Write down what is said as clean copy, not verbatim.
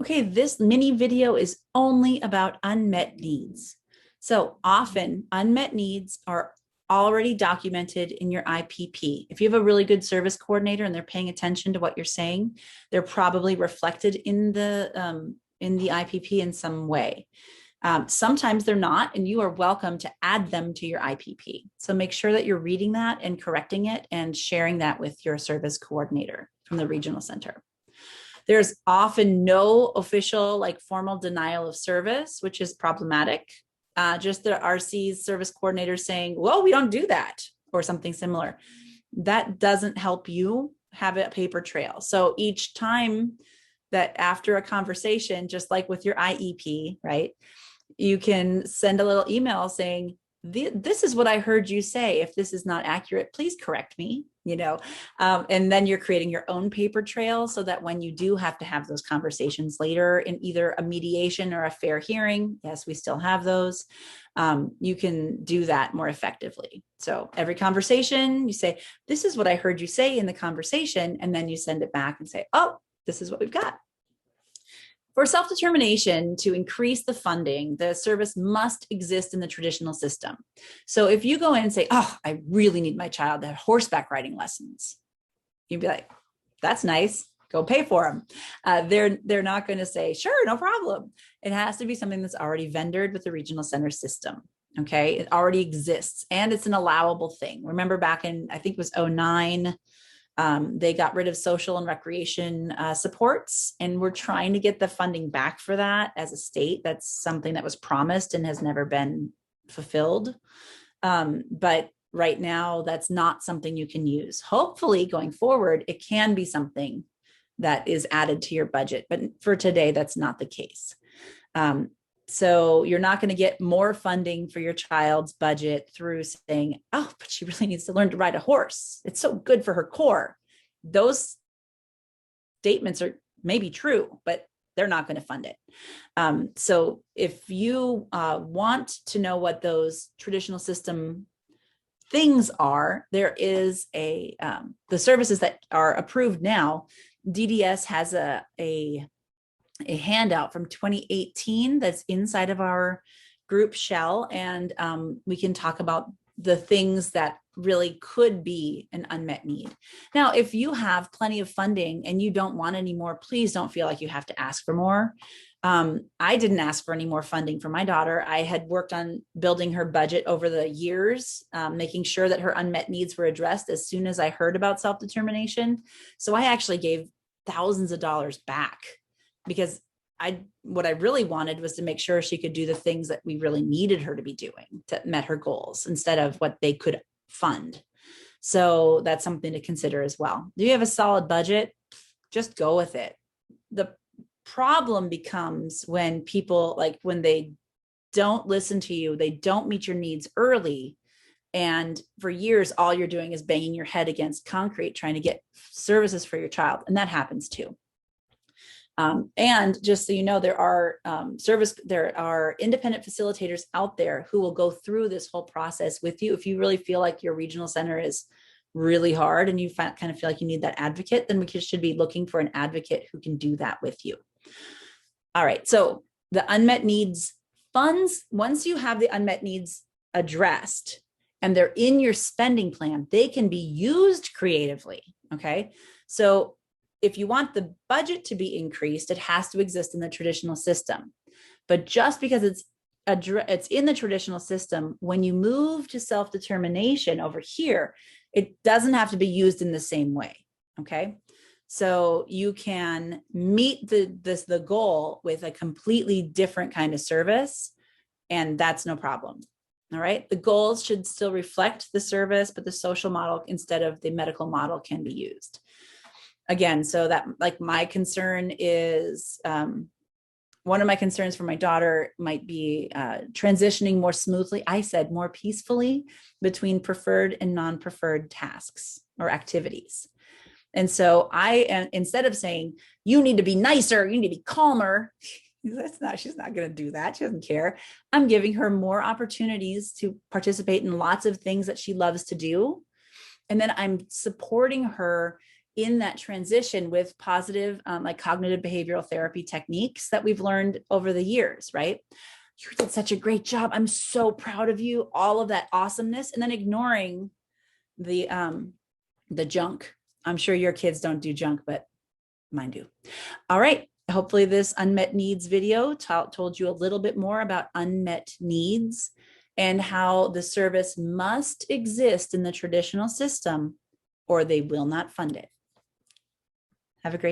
Okay, this mini video is only about unmet needs. So often unmet needs are already documented in your IPP. If you have a really good service coordinator and they're paying attention to what you're saying, they're probably reflected in the IPP in some way. Sometimes they're not, and you are welcome to add them to your IPP. So make sure that you're reading that and correcting it and sharing that with your service coordinator from the regional center. There's often no official, like formal denial of service, which is problematic. Just the RC's service coordinator saying, well, we don't do that, or something similar. That doesn't help you have a paper trail. So each time that after a conversation, just like with your IEP, right, you can send a little email saying, this is what I heard you say. If this is not accurate, please correct me, and then you're creating your own paper trail so that when you do have to have those conversations later in either a mediation or a fair hearing, yes, we still have those, you can do that more effectively. So every conversation you say, this is what I heard you say in the conversation, and then you send it back and say, oh, this is what we've got. For self-determination to increase the funding, the service must exist in the traditional system. So if you go in and say, oh, I really need my child to have horseback riding lessons, you'd be like, that's nice, go pay for them. They're not going to say, sure, no problem. It has to be something that's already vendored with the regional center system. Okay, it already exists and it's an allowable thing. Remember back in, I think it was 2009, they got rid of social and recreation supports, and we're trying to get the funding back for that as a state. That's something that was promised and has never been fulfilled. But right now, that's not something you can use. Hopefully, going forward, it can be something that is added to your budget. But for today, that's not the case. So you're not going to get more funding for your child's budget through saying, oh, but she really needs to learn to ride a horse. It's so good for her core. Those statements are maybe true, but they're not going to fund it. So if you want to know what those traditional system things are, there is the services that are approved now. DDS has a handout from 2018 that's inside of our group shell, and we can talk about the things that really could be an unmet need. Now, if you have plenty of funding and you don't want any more, please don't feel like you have to ask for more. I didn't ask for any more funding for my daughter. I had worked on building her budget over the years, making sure that her unmet needs were addressed as soon as I heard about self-determination. So I actually gave thousands of dollars back, because what I really wanted was to make sure she could do the things that we really needed her to be doing to met her goals instead of what they could fund. So that's something to consider as well. Do you have a solid budget? Just go with it. The problem becomes when people, like when they don't listen to you, they don't meet your needs early. And for years, all you're doing is banging your head against concrete, trying to get services for your child. And that happens too. And just so you know, there are independent facilitators out there who will go through this whole process with you. If you really feel like your regional center is really hard and you kind of feel like you need that advocate, then we should be looking for an advocate who can do that with you. All right. So the unmet needs funds, once you have the unmet needs addressed and they're in your spending plan, they can be used creatively. Okay. So if you want the budget to be increased, it has to exist in the traditional system. But just because it's in the traditional system, when you move to self-determination over here, it doesn't have to be used in the same way. Okay. So you can meet the goal with a completely different kind of service, and that's no problem. All right. The goals should still reflect the service, but the social model instead of the medical model can be used. Again, so that, like, my concern is, one of my concerns for my daughter might be transitioning more smoothly. I said more peacefully between preferred and non-preferred tasks or activities. And so instead of saying, you need to be nicer, you need to be calmer, she's not going to do that. She doesn't care. I'm giving her more opportunities to participate in lots of things that she loves to do. And then I'm supporting her in that transition with positive, like cognitive behavioral therapy techniques that we've learned over the years, right? You did such a great job. I'm so proud of you. All of that awesomeness, and then ignoring the junk. I'm sure your kids don't do junk, but mine do. All right. Hopefully this unmet needs video told you a little bit more about unmet needs and how the service must exist in the traditional system or they will not fund it. Have a great